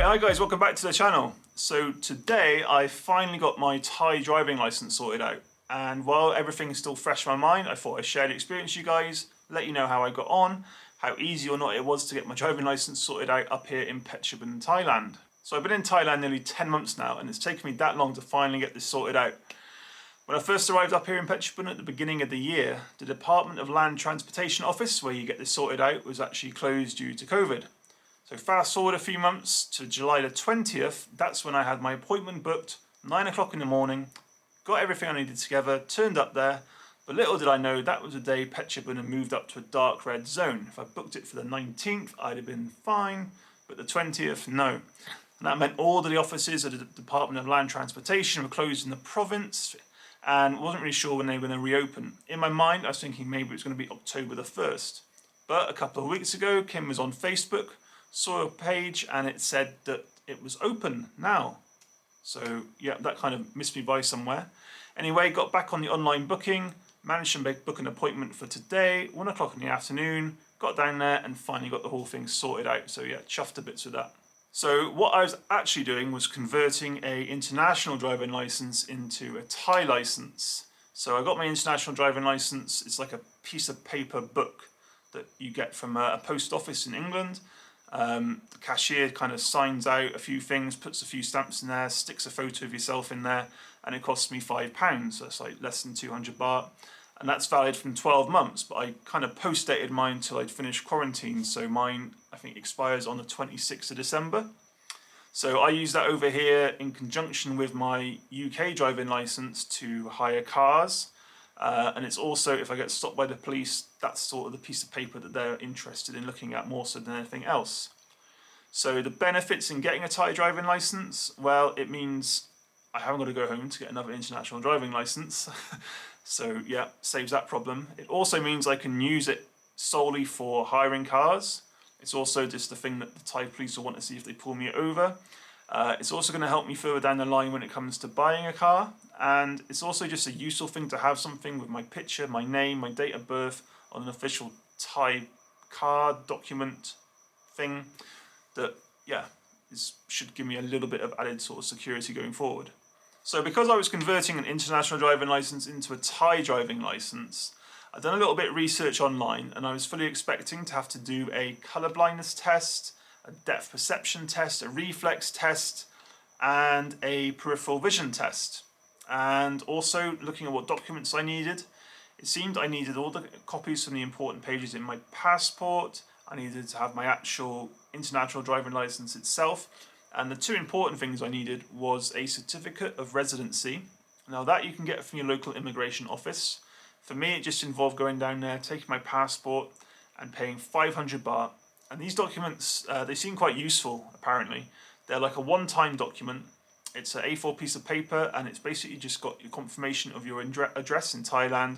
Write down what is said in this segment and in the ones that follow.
Hi guys, welcome back to the channel. So today I finally got my Thai driving license sorted out, and while everything's still fresh in my mind, I thought I'd share the experience with you guys, let you know how I got on, how easy or not it was to get my driving license sorted out up here in Phetchabun, Thailand. So I've been in Thailand nearly 10 months now, and it's taken me that long to finally get this sorted out. When I first arrived up here in Phetchabun at the beginning of the year, the Department of Land Transportation office where you get this sorted out was actually closed due to COVID. So fast forward a few months to July the 20th, that's when I had my appointment booked, 9 o'clock in the morning, got everything I needed together, turned up there, but little did I know that was the day Phetchabun had moved up to a dark red zone. If I booked it for the 19th, I'd have been fine, but the 20th, no. And that meant all of the offices of the Department of Land Transportation were closed in the province, and wasn't really sure when they were going to reopen. In my mind, I was thinking maybe it was going to be October the 1st. But a couple of weeks ago, Kim was on Facebook, saw a page and it said that it was open now. So yeah, that kind of missed me by somewhere. Anyway, got back on the online booking, managed to book an appointment for today, 1 o'clock in the afternoon, got down there and finally got the whole thing sorted out. So yeah, chuffed to bits with that. So what I was actually doing was converting a international driving license into a Thai license. So I got my international driving license. It's like a piece of paper book that you get from a post office in England. The cashier kind of signs out a few things, puts a few stamps in there, sticks a photo of yourself in there, and it costs me £5. So it's like less than 200 baht. And that's valid from 12 months, but I kind of post-dated mine until I'd finished quarantine. So mine, I think, expires on the 26th of December. So I use that over here in conjunction with my UK driving license to hire cars. And it's also, if I get stopped by the police, that's sort of the piece of paper that they're interested in looking at more so than anything else. So the benefits in getting a Thai driving license, well, it means I haven't got to go home to get another international driving license. So yeah, saves that problem. It also means I can use it solely for hiring cars. It's also just the thing that the Thai police will want to see if they pull me over. It's also going to help me further down the line when it comes to buying a car. And it's also just a useful thing to have something with my picture, my name, my date of birth on an official Thai car document thing that, yeah, should give me a little bit of added sort of security going forward. So because I was converting an international driving license into a Thai driving license, I've done a little bit of research online and I was fully expecting to have to do a colour blindness test, a depth perception test, a reflex test, and a peripheral vision test. And also looking at what documents I needed, it seemed I needed all the copies from the important pages in my passport. I needed to have my actual international driving license itself. And the two important things I needed was a certificate of residency. Now that you can get from your local immigration office. For me, it just involved going down there, taking my passport and paying 500 baht. And these documents, they seem quite useful, apparently. They're like a one-time document. It's an A4 piece of paper, and it's basically just got your confirmation of your address in Thailand,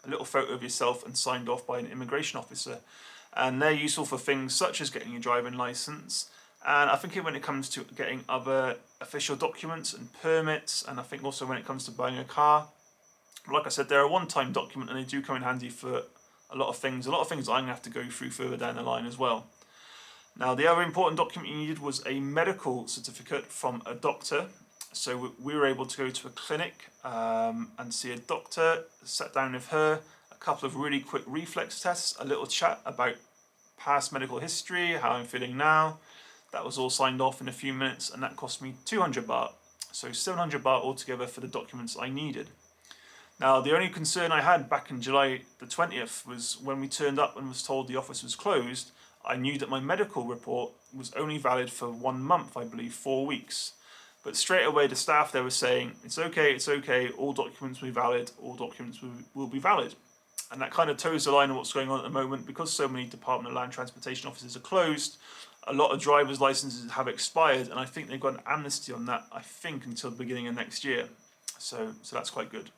a little photo of yourself, and signed off by an immigration officer. And they're useful for things such as getting your driving license. And I think when it comes to getting other official documents and permits, and I think also when it comes to buying a car, like I said, they're a one-time document, and they do come in handy for a lot of things. A lot of things I'm going to have to go through further down the line as well. Now, the other important document you needed was a medical certificate from a doctor. So we were able to go to a clinic and see a doctor, sat down with her, a couple of really quick reflex tests, a little chat about past medical history, how I'm feeling now. That was all signed off in a few minutes, and that cost me 200 baht. So 700 baht altogether for the documents I needed. Now, the only concern I had back in July the 20th was when we turned up and was told the office was closed, I knew that my medical report was only valid for 1 month, I believe 4 weeks. But straight away the staff there were saying, it's okay, all documents will be valid, all documents will be valid. And that kind of toes the line of what's going on at the moment. Because so many Department of Land Transportation offices are closed, a lot of driver's licenses have expired, and I think they've got an amnesty on that, I think, until the beginning of next year. So that's quite good.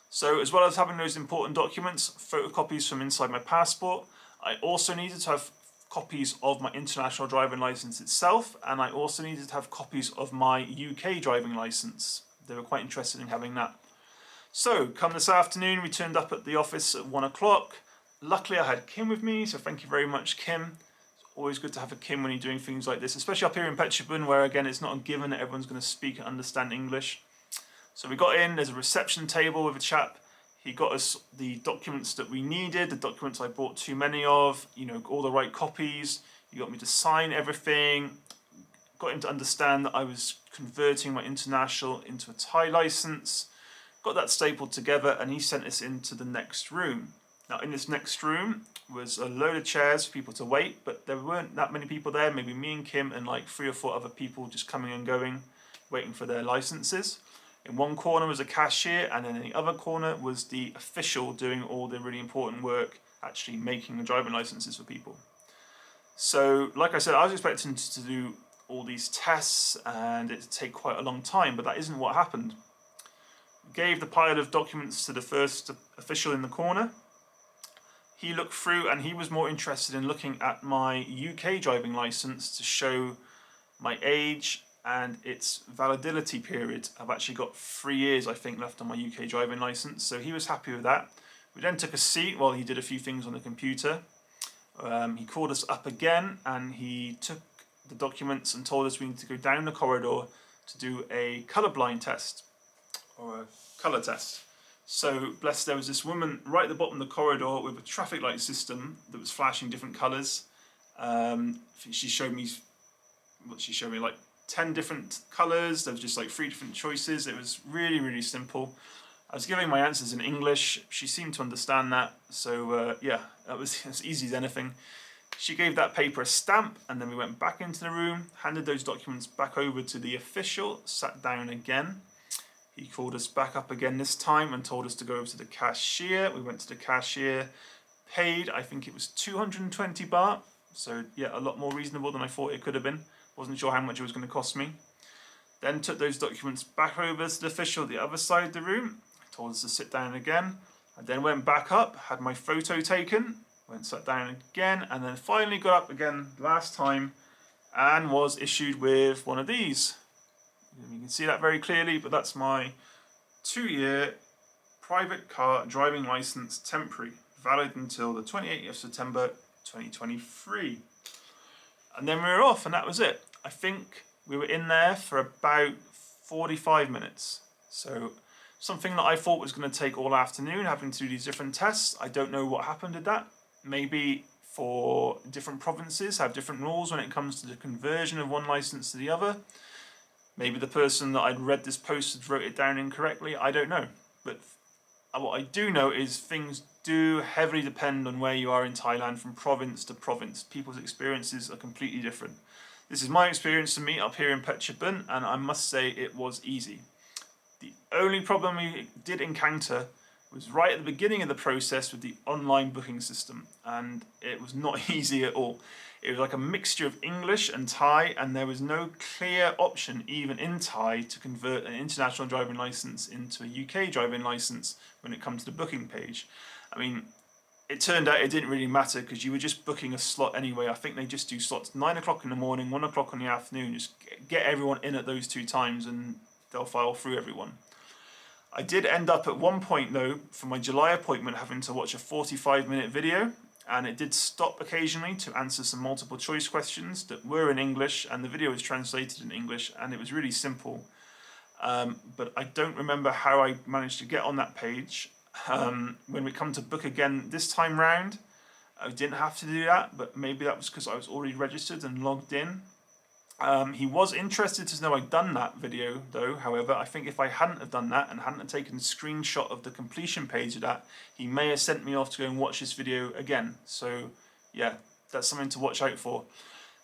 So as well as having those important documents, photocopies from inside my passport, I also needed to have copies of my international driving license itself, and I also needed to have copies of my UK driving license. They were quite interested in having that. So come this afternoon, we turned up at the office at 1 o'clock. Luckily I had Kim with me, so thank you very much, Kim. Always good to have a Kim when you're doing things like this, especially up here in Phetchabun, where again it's not a given that everyone's going to speak and understand English. So we got in, there's a reception table with a chap. He got us the documents that we needed, the documents I bought too many of, you know, all the right copies. He got me to sign everything. Got him to understand that I was converting my international into a Thai license. Got that stapled together, and he sent us into the next room. Now in this next room was a load of chairs for people to wait, but there weren't that many people there, maybe me and Kim and like 3 or 4 other people just coming and going, waiting for their licenses. In one corner was a cashier, and then in the other corner was the official doing all the really important work, actually making the driving licenses for people. So, like I said, I was expecting to do all these tests and it to take quite a long time, but that isn't what happened. Gave the pile of documents to the first official in the corner. He looked through and he was more interested in looking at my UK driving license to show my age and its validity period. I've actually got 3 years, I think, left on my UK driving license, so he was happy with that. We then took a seat while he did a few things on the computer. He called us up again and he took the documents and told us we need to go down the corridor to do a colourblind test, or a colour test. So, bless, there was this woman right at the bottom of the corridor with a traffic light system that was flashing different colours. She showed me, like 10 different colours. There was just like 3 different choices. It was really, really simple. I was giving my answers in English. She seemed to understand that. So yeah, that was as easy as anything. She gave that paper a stamp, and then we went back into the room, handed those documents back over to the official, sat down again. He called us back up again this time and told us to go over to the cashier. We went to the cashier, paid, I think it was 220 baht. So yeah, a lot more reasonable than I thought it could have been. Wasn't sure how much it was going to cost me. Then took those documents back over to the official at the other side of the room. Told us to sit down again. I then went back up, had my photo taken, went sat down again, and then finally got up again last time and was issued with one of these. You can see that very clearly, but that's my 2-year private car driving license, temporary, valid until the 28th of September 2023. And then we were off, and that was it. I think we were in there for about 45 minutes. So something that I thought was going to take all afternoon, having to do these different tests. I don't know what happened with that. Maybe for different provinces have different rules when it comes to the conversion of one license to the other. Maybe the person that I'd read this post had wrote it down incorrectly. I don't know. But what I do know is things do heavily depend on where you are in Thailand from province to province. People's experiences are completely different. This is my experience to meet up here in Phetchabun, and I must say it was easy. The only problem we did encounter was right at the beginning of the process with the online booking system, and it was not easy at all. It was like a mixture of English and Thai, and there was no clear option even in Thai to convert an international driving license into a UK driving license when it comes to the booking page. I mean, it turned out it didn't really matter because you were just booking a slot anyway. I think they just do slots 9 o'clock in the morning, 1 o'clock in the afternoon. Just get everyone in at those 2 times and they'll file through everyone. I did end up at one point though, for my July appointment, having to watch a 45-minute video, and it did stop occasionally to answer some multiple choice questions that were in English, and the video was translated in English, and it was really simple. But I don't remember how I managed to get on that page. When we come to book again this time round, I didn't have to do that, but maybe that was because I was already registered and logged in. He was interested to know I'd done that video though. However, I think if I hadn't have done that and hadn't have taken a screenshot of the completion page of that, he may have sent me off to go and watch this video again. So yeah, that's something to watch out for.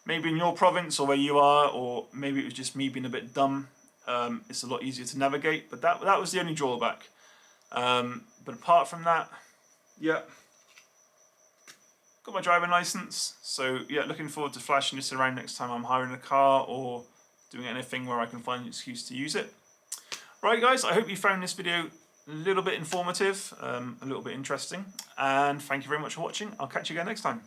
Maybe in your province or where you are, or maybe it was just me being a bit dumb. It's a lot easier to navigate, but that was the only drawback. But apart from that, yeah, got my driving license. So yeah, looking forward to flashing this around next time I'm hiring a car or doing anything where I can find an excuse to use it. Right guys, I hope you found this video a little bit informative, a little bit interesting, and thank you very much for watching. I'll catch you again next time.